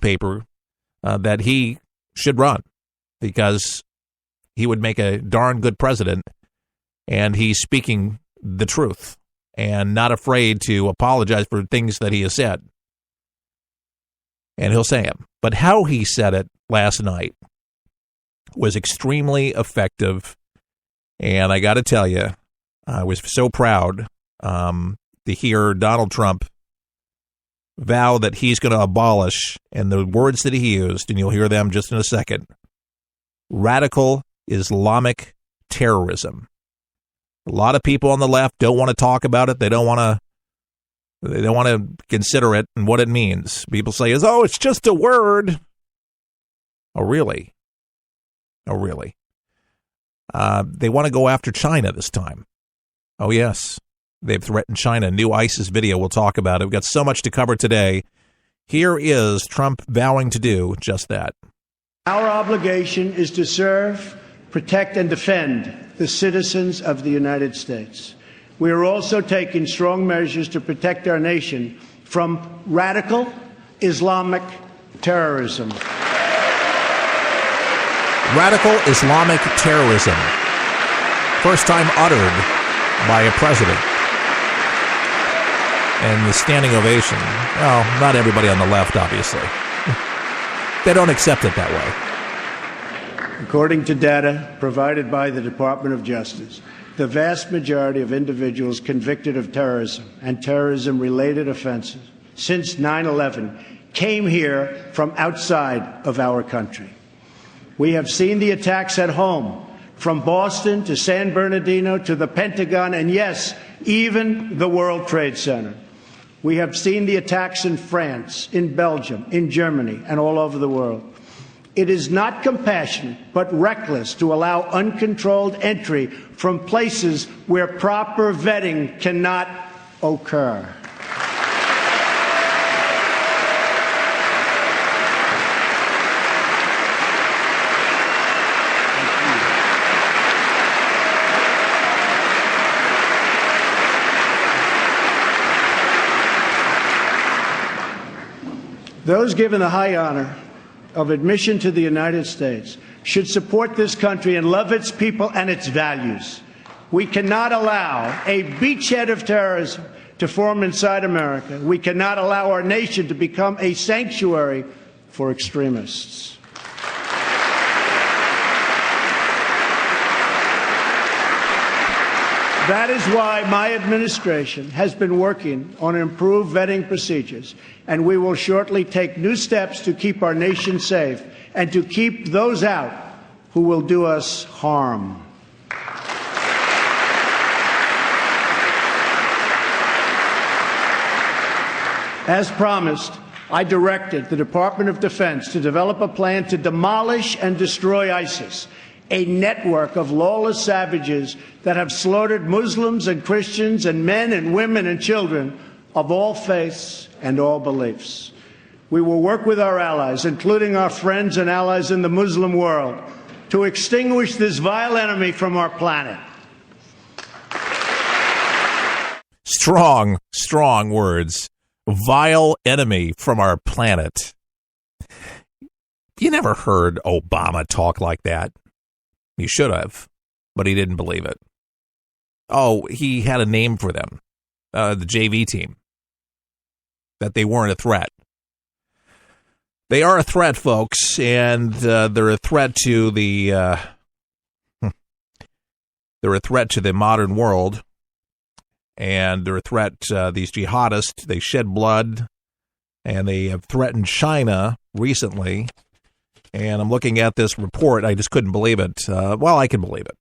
newspaper that he should run because he would make a darn good president, and he's speaking the truth and not afraid to apologize for things that he has said. And he'll say them. But how he said it last night was extremely effective, and I got to tell you, I was so proud to hear Donald Trump vow that he's going to abolish, and the words that he used, and you'll hear them just in a second, radical Islamic terrorism. A lot of people on the left don't want to talk about it. They don't want to consider it and what it means. People say, it's just a word. Oh, really? Oh, really? They want to go after China this time. Oh, yes. They've threatened China. New ISIS video. We'll talk about it. We've got so much to cover today. Here is Trump vowing to do just that. Our obligation is to serve, protect, and defend the citizens of the United States. We are also taking strong measures to protect our nation from radical Islamic terrorism. Radical Islamic terrorism. First time uttered by a president. And the standing ovation. Well, not everybody on the left, obviously. They don't accept it that way. According to data provided by the Department of Justice, the vast majority of individuals convicted of terrorism and terrorism-related offenses since 9/11 came here from outside of our country. We have seen the attacks at home, from Boston to San Bernardino to the Pentagon, and yes, even the World Trade Center. We have seen the attacks in France, in Belgium, in Germany, and all over the world. It is not compassionate, but reckless to allow uncontrolled entry from places where proper vetting cannot occur. Those given the high honor of admission to the United States should support this country and love its people and its values. We cannot allow a beachhead of terrorism to form inside America. We cannot allow our nation to become a sanctuary for extremists. That is why my administration has been working on improved vetting procedures, and we will shortly take new steps to keep our nation safe and to keep those out who will do us harm. As promised, I directed the Department of Defense to develop a plan to demolish and destroy ISIS, a network of lawless savages that have slaughtered Muslims and Christians and men and women and children of all faiths and all beliefs. We will work with our allies, including our friends and allies in the Muslim world, to extinguish this vile enemy from our planet. Strong, strong words. Vile enemy from our planet. You never heard Obama talk like that. He should have, but he didn't believe it. Oh, he had a name for them, the JV team, that they weren't a threat. They are a threat, folks, and they're a threat to the modern world, and they're a threat. These jihadists, they shed blood, and they have threatened China recently. And I'm looking at this report. I just couldn't believe it. Well, I can believe it.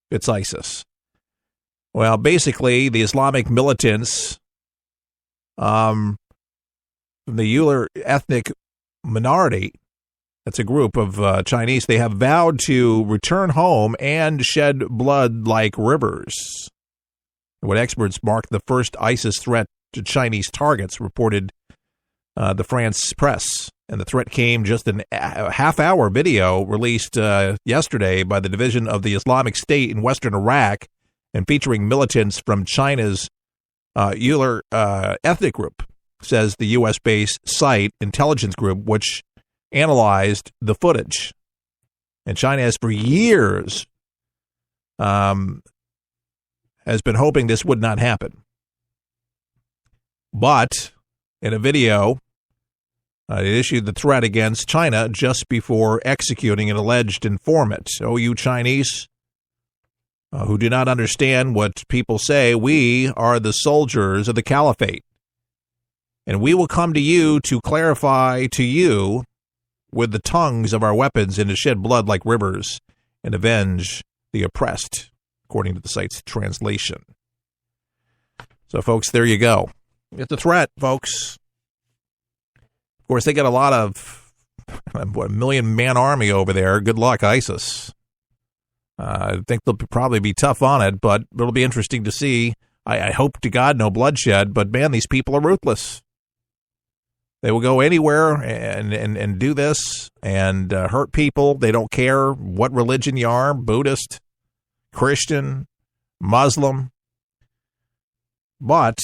It's ISIS. Well, basically, the Islamic militants from the Uyghur ethnic minority, that's a group of Chinese, they have vowed to return home and shed blood like rivers. What experts marked the first ISIS threat to Chinese targets, reported the France press. And the threat came just in a half-hour video released yesterday by the Division of the Islamic State in western Iraq and featuring militants from China's Uyghur ethnic group, says the U.S.-based site Intelligence Group, which analyzed the footage. And China has for years has been hoping this would not happen. But in a video, it issued the threat against China just before executing an alleged informant. Oh, you Chinese who do not understand what people say, we are the soldiers of the caliphate. And we will come to you to clarify to you with the tongues of our weapons and to shed blood like rivers and avenge the oppressed, according to the site's translation. So, folks, there you go. It's a threat, folks. Of course, they got a lot of, a 1 million-man army over there. Good luck, ISIS. I think they'll probably be tough on it, but it'll be interesting to see. I hope to God no bloodshed, but, man, these people are ruthless. They will go anywhere and do this and hurt people. They don't care what religion you are, Buddhist, Christian, Muslim. But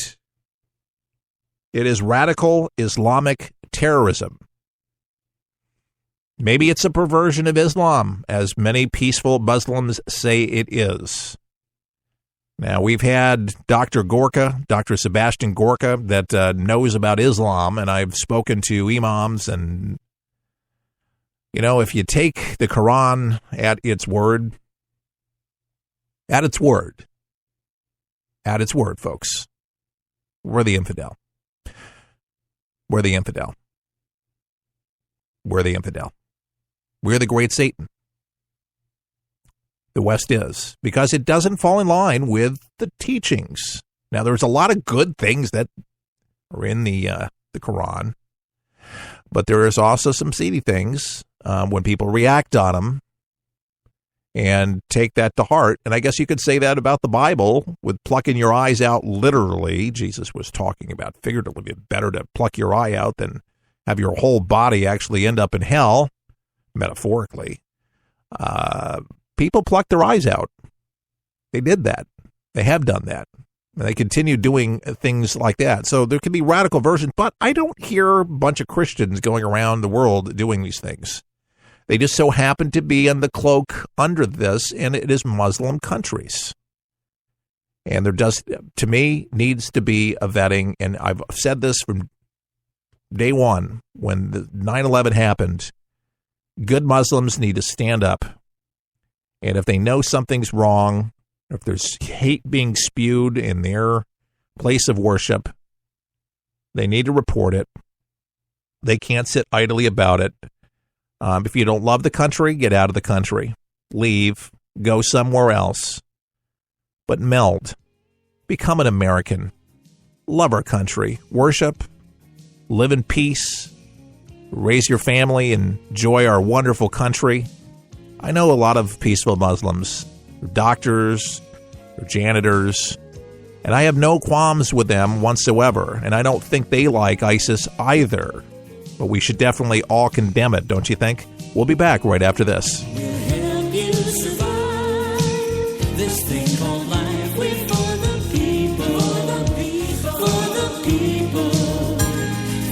it is radical Islamic terrorism. Maybe it's a perversion of Islam, as many peaceful Muslims say it is. Now, we've had Dr. Gorka, Dr. Sebastian Gorka, that knows about Islam, and I've spoken to imams, and, you know, if you take the Quran at its word, folks, we're the infidel. We're the infidel. We're the infidel. We're the great Satan. The West is, because it doesn't fall in line with the teachings. Now, there's a lot of good things that are in the Quran, but there is also some seedy things when people react on them and take that to heart. And I guess you could say that about the Bible, with plucking your eyes out literally. Jesus was talking about figuratively. It's better to pluck your eye out than have your whole body actually end up in hell, metaphorically. People pluck their eyes out. They did that. They have done that. And they continue doing things like that. So there can be radical versions, but I don't hear a bunch of Christians going around the world doing these things. They just so happen to be in the cloak under this, and it is Muslim countries. And there does, to me, needs to be a vetting, and I've said this from day one when the 9/11 happened. Good Muslims need to stand up. And if they know something's wrong, if there's hate being spewed in their place of worship, they need to report it. They can't sit idly about it. If you don't love the country, get out of the country. Leave. Go somewhere else. But meld. Become an American. Love our country. Worship. Live in peace. Raise your family and enjoy our wonderful country. I know a lot of peaceful Muslims. They're doctors, they're janitors, and I have no qualms with them whatsoever, and I don't think they like ISIS either. But we should definitely all condemn it, don't you think? We'll be back right after this. We'll help you survive this thing called life. We're for the people, for the people,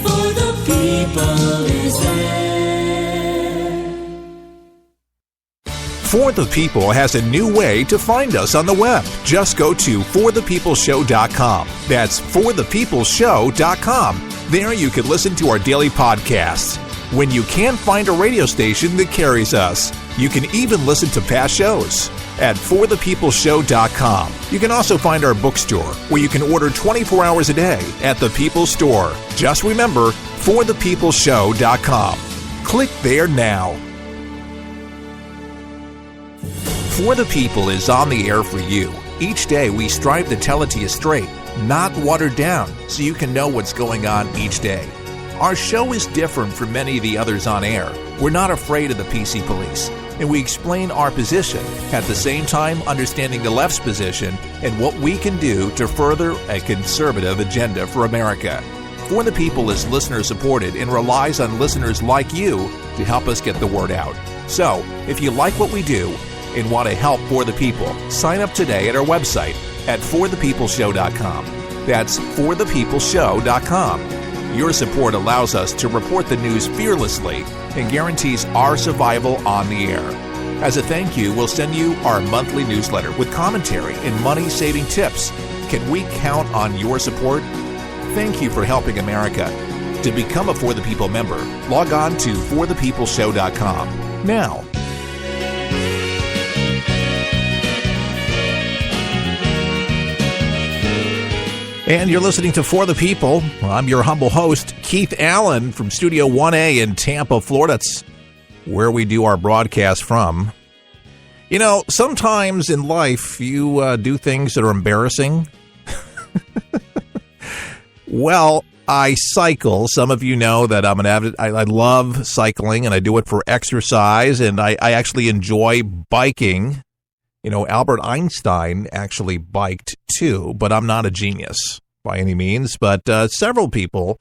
for the people is there. For the People has a new way to find us on the web. Just go to forthepeopleshow.com. That's forthepeopleshow.com. There you can listen to our daily podcasts. When you can't find a radio station that carries us, you can even listen to past shows at forthepeopleshow.com. You can also find our bookstore, where you can order 24 hours a day at the People's Store. Just remember, forthepeopleshow.com. Click there now. For the People is on the air for you. Each day we strive to tell it to you straight, not watered down, so you can know what's going on each day. Our show is different from many of the others on air. We're not afraid of the PC police, and we explain our position, at the same time understanding the left's position and what we can do to further a conservative agenda for America. For the People is listener-supported and relies on listeners like you to help us get the word out. So, if you like what we do and want to help For the People, sign up today at our website at forthepeopleshow.com. That's forthepeopleshow.com. Your support allows us to report the news fearlessly and guarantees our survival on the air. As a thank you, we'll send you our monthly newsletter with commentary and money-saving tips. Can we count on your support? Thank you for helping America. To become a For the People member, log on to forthepeopleshow.com now. And you're listening to For the People. I'm your humble host, Keith Allen, from Studio 1A in Tampa, Florida. That's where we do our broadcast from. You know, sometimes in life, you do things that are embarrassing. Well, I cycle. Some of you know that I'm an avid, I love cycling, and I do it for exercise, and I actually enjoy biking. You know, Albert Einstein actually biked too, but I'm not a genius by any means. But several people,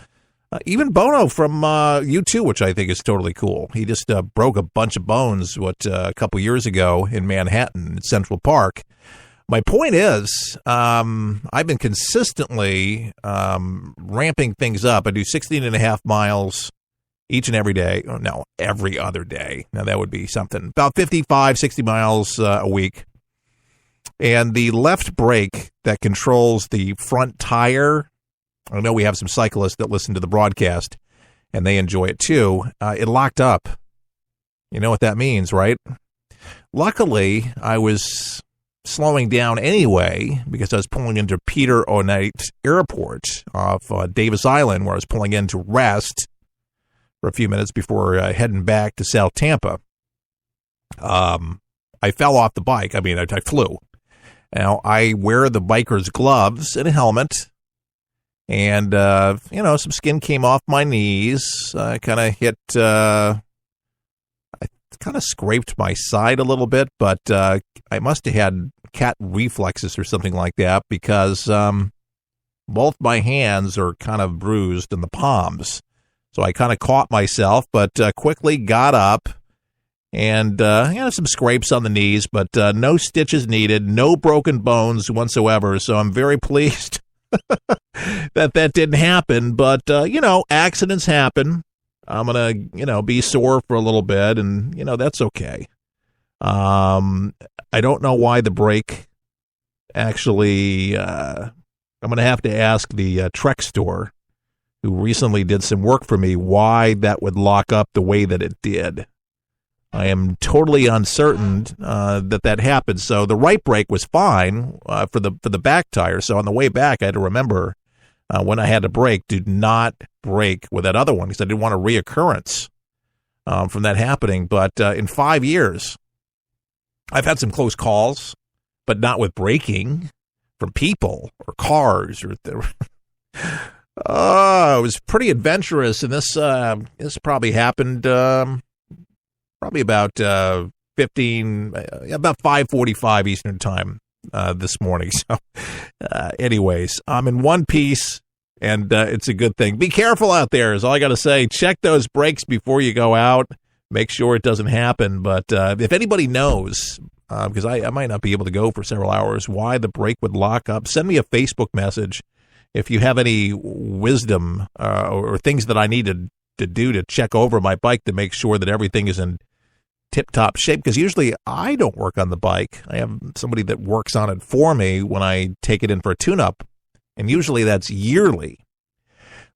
even Bono from U2, which I think is totally cool. He just broke a bunch of bones, a couple years ago in Manhattan, at Central Park. My point is, I've been consistently ramping things up. I do 16.5 miles each and every day. Oh, no, every other day. Now, that would be something. About 55, 60 miles a week. And the left brake that controls the front tire, I know we have some cyclists that listen to the broadcast, and they enjoy it too. It locked up. You know what that means, right? Luckily, I was slowing down anyway because I was pulling into Peter O'Knight Airport off Davis Island, where I was pulling in to rest for a few minutes before heading back to South Tampa. I fell off the bike. I mean, I flew. Now, I wear the biker's gloves and a helmet, and, some skin came off my knees. I kind of I kind of scraped my side a little bit, but I must have had cat reflexes or something like that because both my hands are kind of bruised in the palms. So I kind of caught myself, but quickly got up. And some scrapes on the knees, but no stitches needed, no broken bones whatsoever. So I'm very pleased that didn't happen. But, accidents happen. I'm going to, be sore for a little bit, and, that's okay. I don't know why the brake actually, I'm going to have to ask the Trek store, who recently did some work for me, why that would lock up the way that it did. I am totally uncertain that happened. So the right brake was fine for the back tire. So on the way back, I had to remember when I had to brake, do not brake with that other one because I didn't want a reoccurrence from that happening. But in 5 years, I've had some close calls, but not with braking from people or cars. It was pretty adventurous, and this probably happened. Probably about 5:45 Eastern time this morning. So, anyways, I'm in one piece, and it's a good thing. Be careful out there is all I got to say. Check those brakes before you go out. Make sure it doesn't happen. But if anybody knows, because I might not be able to go for several hours, why the brake would lock up, send me a Facebook message if you have any wisdom or things that I need to do to check over my bike to make sure that everything is in tip-top shape, because usually I don't work on the bike. I have somebody that works on it for me when I take it in for a tune-up, and usually that's yearly.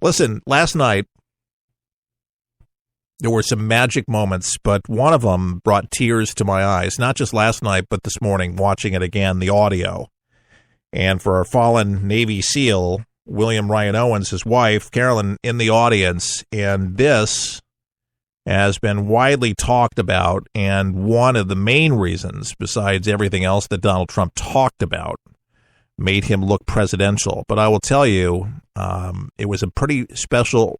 Listen, last night there were some magic moments, but one of them brought tears to my eyes, not just last night, but this morning, watching it again, the audio. And for our fallen Navy SEAL, William Ryan Owens, his wife, Carolyn, in the audience, and this has been widely talked about, and one of the main reasons, besides everything else that Donald Trump talked about, made him look presidential. But I will tell you, it was a pretty special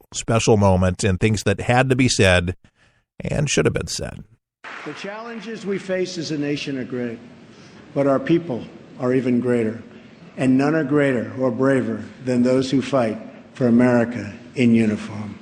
moment, and things that had to be said and should have been said. The challenges we face as a nation are great, but our people are even greater, and none are greater or braver than those who fight for America in uniform.